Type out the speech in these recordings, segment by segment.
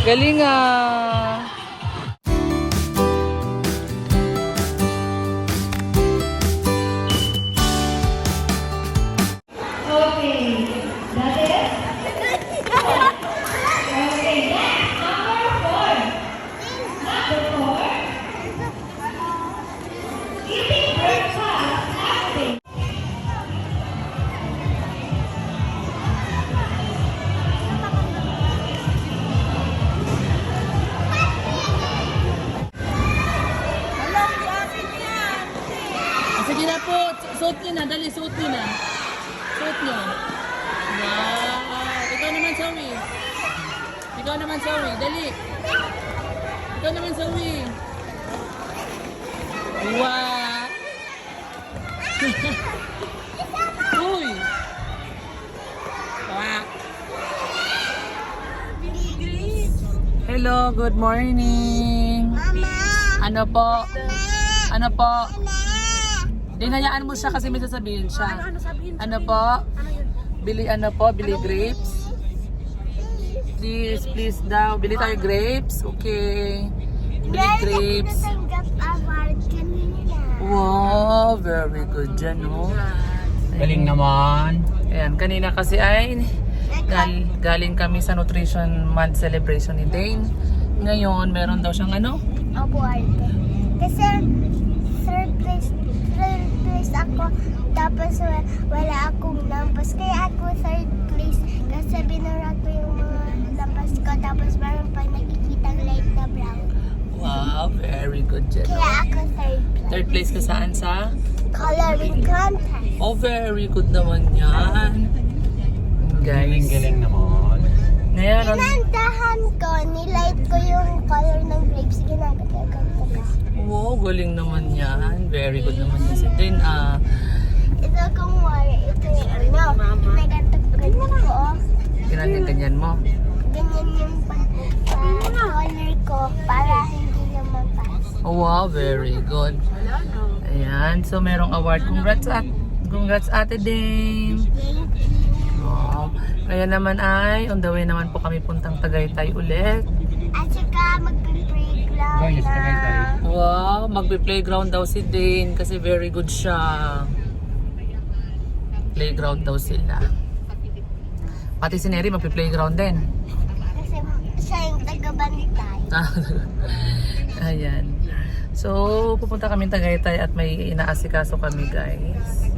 Galing ah. Sige na po, suot nyo na, dali, suot nyo na. Suot nyo. Wow. Ikaw naman, Zoe. Ikaw naman, Zoe, dali. Ikaw naman, Zoe. Wow. Uy. Wow. Hello, good morning. Mama! Ano po? Ano po? Dinayaan mo siya kasi may sasabihin siya. Ano po? Bili ano po? Bili grapes? Please, please daw. Bili tayo grapes? Okay. Bili grapes. Wow, very good dyan, no? Galing naman. Ayan, kanina kasi ay galing kami sa Nutrition Month celebration ni Dane. Ngayon, meron daw siyang ano? Award. Kasi third place ako. Tapos wala akong lampas. Kaya ako third place. Kasi binura ko yung mga lampas ko. Tapos meron pa nakikitang light na brown. Wow, very good dyan, no? Kaya ako third place. Third place ka saan sa? Coloring contest. Oh, very good naman yan. Guys. Galing naman. Ngayon, Pinantahan ko, nilight ko yung color ng grapes. Ginagawa ko. wow, galing naman yan. Very good naman yan. Si Dane, Ito kung wala. Ito yung ano. Nagantag ko. ganyan mo. Ganyan yung color ko para hindi naman pass. Oh, wow, very good. Ayan, so merong award. Congrats Ate Dane. Wow. Kaya naman ay, on the way naman po kami puntang Tagaytay ulit. At saka magpe-playground Guys, Tagaytay. na. Wow, magbe-playground daw si Dane kasi very good siya. Playground daw sila. Pati si Neri magpe-playground din. Kasi siya yung taga-bantay. Ayan. So, pupunta kami Tagaytay at may inaasikaso kami, guys.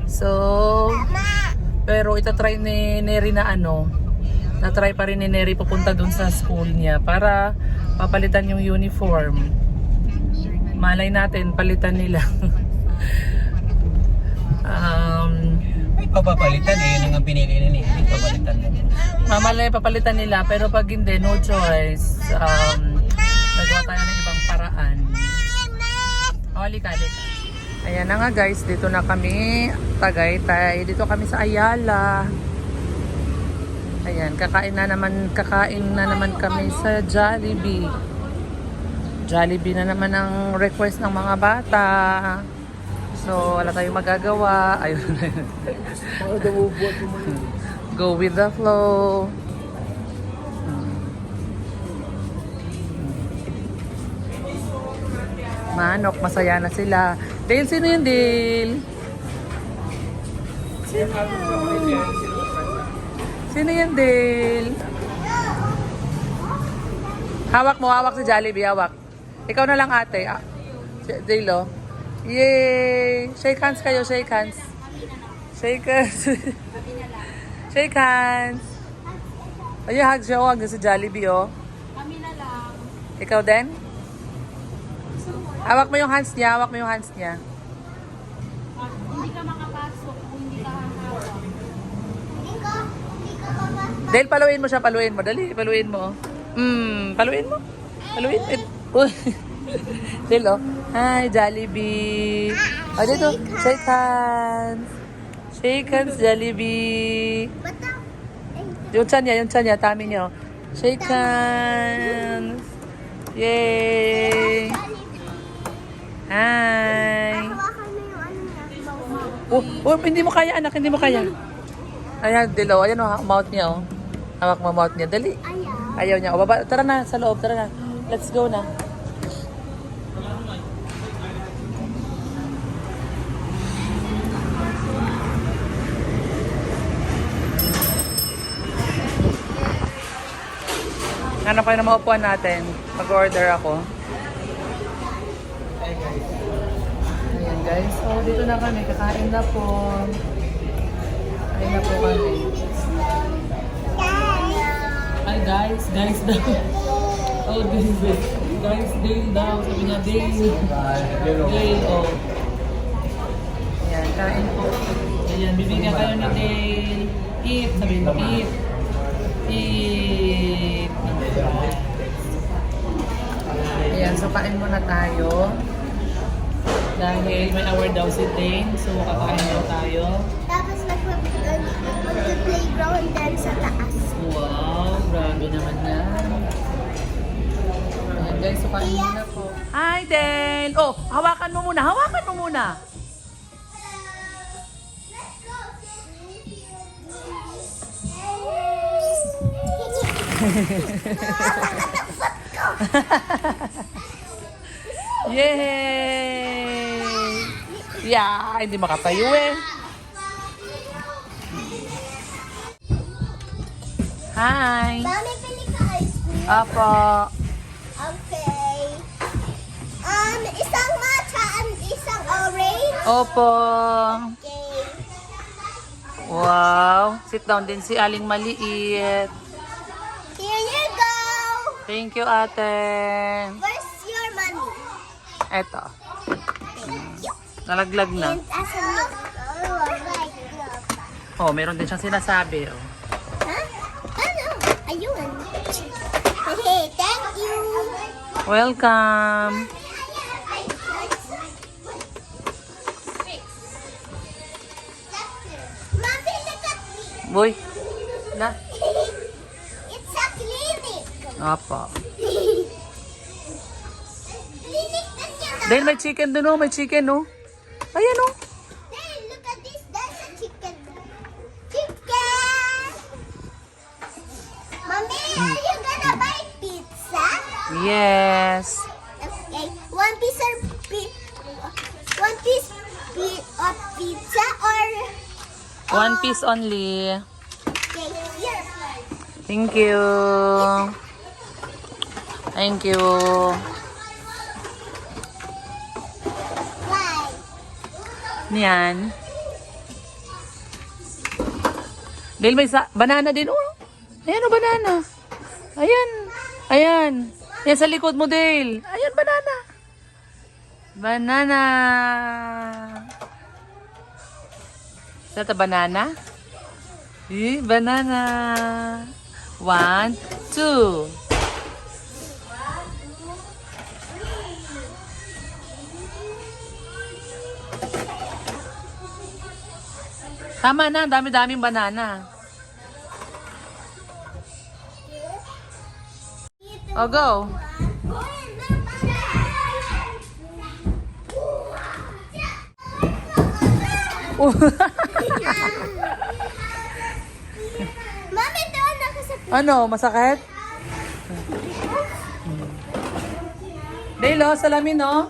So, Mama! pero itatry ni Neri na ano, na-try pa rin ni Neri pupunta dun sa school niya para papalitan yung uniform. Malay natin, palitan nila. Papapalitan eh, yun ang pinili na niya. Papalitan na. Mamalay papalitan nila, pero pag hindi, no choice. Nagawa tayo ng ibang paraan. Halika. Ayan na nga guys, dito na kami, Tagaytay. Dito kami sa Ayala. Ayan, kakain na naman kami sa Jollibee. Jollibee na naman ang request ng mga bata. So, wala tayong magagawa. Ayun. Go with the flow. Manok, masaya na sila. Dale, sino yun, Dale? Sino yan, Dale? Hawak mo, hawak si Jollibee, hawak. Ikaw na lang, ate. Dale, oh. Yay! Shake hands kayo, shake hands. Shake hands. Shake hands. Ayun, hug siya, hug si Jollibee, oh. Kami na lang. Ikaw din? Hawak mo yung hands niya, hawak mo yung hands niya. Hindi ka makapasok kung hindi ka hahawak. Hindi ka papasok. Dahil paluin mo siya, paluin mo. Dali, paluin mo. Paluin mo. Paluin. Uy. Dahil, oh. Hi, Jollibee. O, dito. Shake hands. Shake hands, Jollibee. Bata. Yung chan niya, tummy niya. Oh. Shake hands. Yay. Hi. Hawakan mo yung ano niya. Oh, hindi mo kaya, anak. Hindi mo kaya. Ayan, Dilo. Ayan, oh, mouth niya, oh. Hawak mo mouth niya. Dali. Ayaw. Ayaw niya. O, baba. Tara na, sa loob. Tara na. Let's go na. Hanap kayo na maupuan natin. Mag-order ako. Ayan guys. So, dito na kami. Kakain na po. Kain na po kami. Ay guys. Guys daw. Oh, Dale. Guys, Dale daw. Sabi niya, Dale. Dale, oh. Ayan, kain po. Ayan, bibigyan kayo ni Dale. Eat. Sabi niya, eat. Eat. Ayan, so kain muna tayo. Dahil may hour daw si Dane, so kakain daw tayo. Tapos mag-playground din sa taas. Wow, grabe naman yan. Ayan guys, so kain muna po. Hi Dane! Oh, hawakan mo muna, hawakan mo muna. Yay! Yeah, hindi makatayo eh. Hi! Mami, pili ka ice cream. Apo. Okay. Isang matcha and isang orange. Opo. Okay. Wow. Sit down din si Aling Maliit. Here you go. Thank you, ate. Where's your money? Eto. Thank you. Nalaglag na. And as a look. Oh, right. Oh, meron din siyang sinasabi. Oh. Huh? Ano? Ayun. Hey, thank you. Welcome. Mommy, look at me. Boy. Na. It's a clinic. Apo. Clinic na siya na. Dahil may chicken dun, oh. May chicken, oh. Ayan, oh. Hey, look at this. That's a chicken. Chicken. Mommy, are you gonna buy pizza? Yes. Okay, one piece of pizza or 1 piece only. okay, here. Thank you. Thank you. Why? Niyan. Dahil may banana din. Oh. Ayan, oh, banana. Ayan. Ayan. Yan sa likod mo, Dale. Ayan, banana. Banana. Is that a banana? Eh, banana. 1, 2. Tama na, dami-daming banana. Oh, go. Mami, doon ako sa Ano, masakit? Dale, oh, salamin, oh.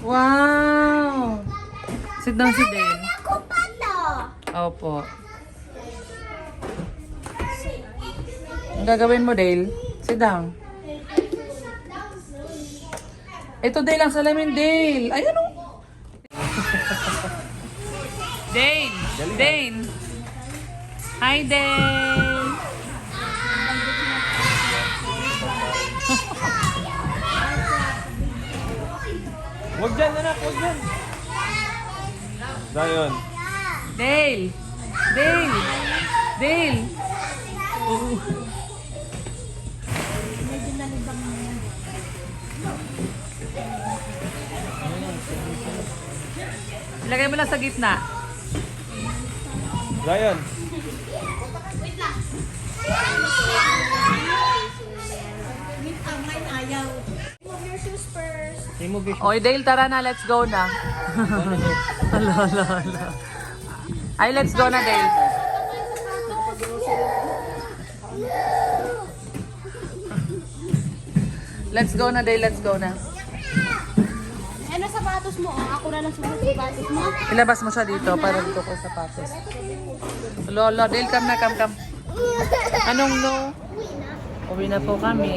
Wow. Sit down si Dale. ako pa to. Opo. Ang gagawin mo, Dale? Sit down. Ito, Dale, ang salamin, Dale. Ayan, oh. Dane! Dane! Hi, Dane! Huwag dyan, anak. Huwag dyan. Dayon. Dale! Dale! Dale! Oh. Ilagay mo lang sa gitna. Dayon. Remove your Oy, Dale, tara na. Let's go na. Hala, hala, hala. Ay, let's go na, Dale. Let's go na, Day. Let's go na. Ano sapatos mo? Ako na lang sumunod sapatos mo. Ilabas mo siya dito para dito ko sapatos. Lolo, Dale, come na, come. Anong no? Uwi na po kami.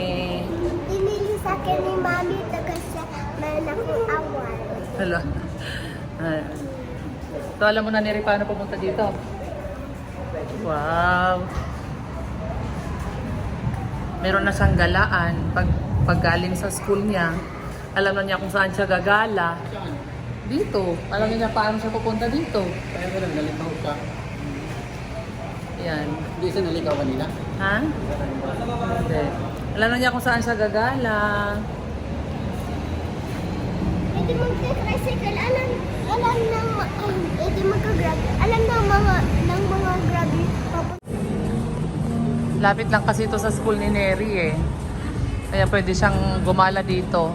Pinili sa akin ni Mami kasi meron akong awal. Hello. So, alam mo na ni Ri paano pumunta dito? Wow. Meron na siyang galaan. Pag galing sa school niya, alam na niya kung saan siya gagala. Dito. Alam niya paano siya pupunta dito. Kaya ko lang nalikaw ka. Yan. Hindi siya nalikaw kanina. Ha? Hindi. Alam na niya kung saan siya gagala. Pwede mag-tricycle. Alam ng pwede mag-grab. Alam ng mga grab. Lapit lang kasi ito sa school ni Neri eh. Kaya pwede siyang gumala dito.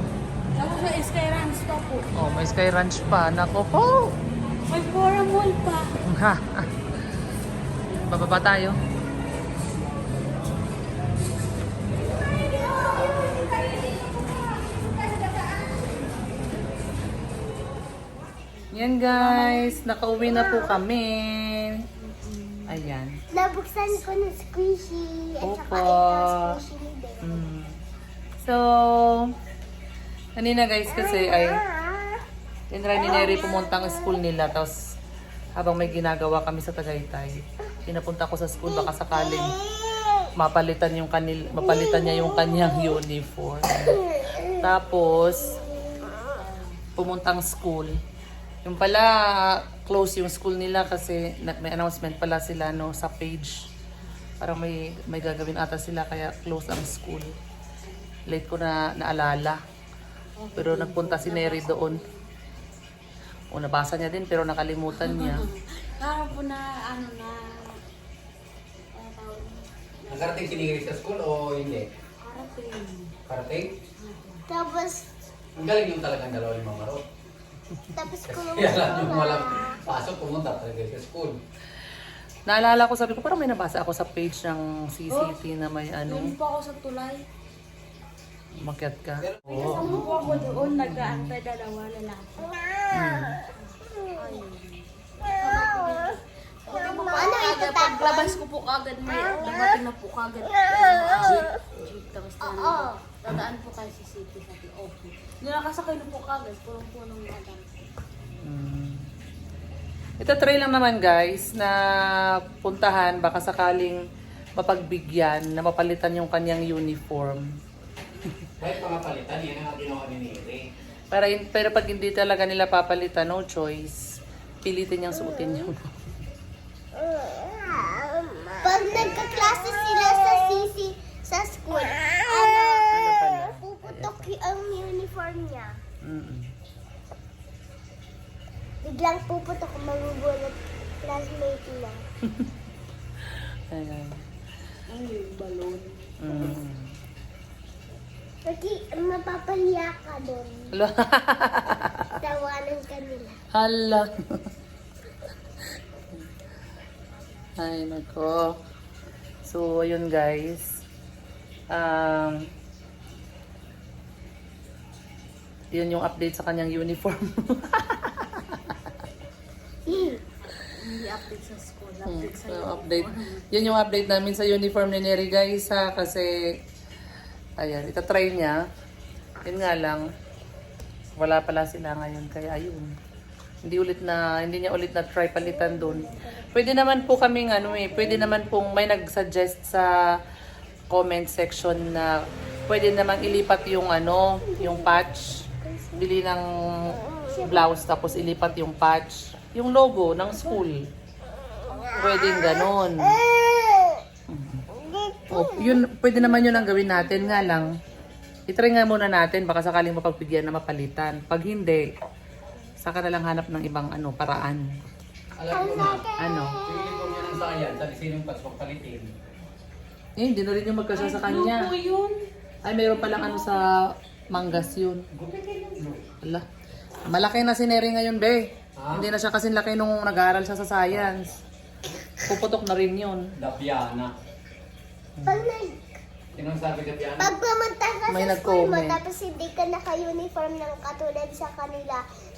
Ako sa Sky Ranch pa po. Oh, may Sky Ranch pa. Nako po. May Fora Mall pa. Ha. Bababa tayo. Yan guys, nakauwi na po kami. Ayan. Nabuksan ko ng squishy. At saka Opo. ito squishy ni Ben. So, kanina guys kasi ay tinry ni Neri pumunta ang school nila, tapos habang may ginagawa kami sa Tagaytay, pinapunta ko sa school baka sakaling mapalitan niya yung kanyang uniform. Tapos pumuntang school. Yung pala close yung school nila kasi may announcement pala sila no sa page. Parang may gagawin ata sila kaya close ang school. Late ko na naalala. Pero nagpunta si Neri doon. O nabasa niya din pero nakalimutan niya. Parang po na Nakarating si Neri sa school o hindi? Karating? Tapos Ang galing yung talagang dalawa ni Mama Ro. kulong Kaya lang yung walang pasok, pumunta talaga sa school. Naalala ko, sabi ko parang may nabasa ako sa page ng CCT na may ano. Doon po ako sa tulay. Makyat ka. Oo. Kasama po ako doon, nag-aantay dalawa lalaki. Ano ito Paglabas ko po kagad, may dumating na po kagad. Jeep, tapos dadaan po kayo sa city. Sabi, okay. Nakasakay na po kagad, pulong-pulong madam. Ito try lang naman guys na puntahan baka sakaling mapagbigyan na mapalitan yung kanyang uniform. Kahit pangapalitan, yan ang ginawa ni Neri. Pero pag hindi talaga nila papalitan, no choice. Pilitin niyang suotin yung Pag nagkaklase sila sa CC sa school, pala? puputok ang uniform niya. Mm-mm. Biglang puputok, magugulat classmate niya. Ayan. Ano yung balon? Kasi mapapahiya ka doon. Hala. Tawanan ka nila. Hala. Ay, nako. So, ayun guys. Yun yung update sa kanyang uniform. Hindi update sa school, update sa Update. Yun yung update namin sa uniform ni Neri guys ha. Kasi, ayan, itatry niya. Yun nga lang, wala pala sila ngayon. Kaya ayun. Hindi niya ulit na try palitan doon. Pwede naman po kaming pwede naman pong may nag-suggest sa comment section na pwede namang ilipat yung yung patch. Bili ng blouse tapos ilipat yung patch. Yung logo ng school. Pwedeng ganon. Yun, pwede naman yun ang gawin natin nga lang. I-try nga muna natin baka sakaling mapagbigyan na mapalitan. Pag hindi, saka na lang hanap ng ibang paraan. Alam ko na, Ano? yung uniform niya ng science, sabi sinong pasok palitin. Hindi na rin yung magkasya sa kanya. Ano yun? Ay, mayroon palang sa Mangas yun. Wala. Malaki na si Neri ngayon, be. Hindi na siya kasing laki nung nag-aaral siya sa science. Puputok na rin yun. Dapiana. Pag Sinong sabi ka Piano? Pag pumunta ka May sa school mo, nag-comment. tapos hindi ka naka-uniform ng katulad sa kanila,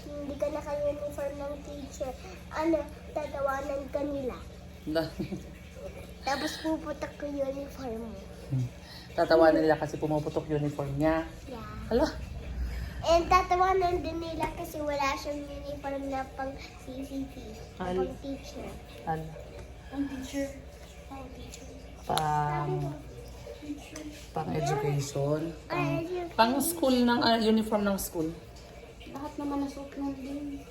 hindi ka naka-uniform ng teacher, tatawanan ka nila. Tapos puputak ko uniform mo. Tatawanan nila kasi pumuputok uniform niya. Yeah. Hala. And tatawanan din nila kasi wala siyang uniform na pang CCT, Al- pang teacher. Hala. Ang teacher. Pang teacher. Pang education. Ay, yun. Pang school ng uniform ng school. Lahat naman nasuot nun din.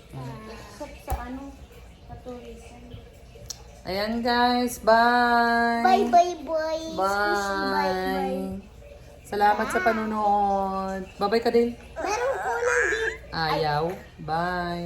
Sa sa tourism. Ayan guys, bye! Bye bye boys. Bye! Salamat sa panunood. Bye-bye ka din. Meron kulang dito. Ayaw. Bye!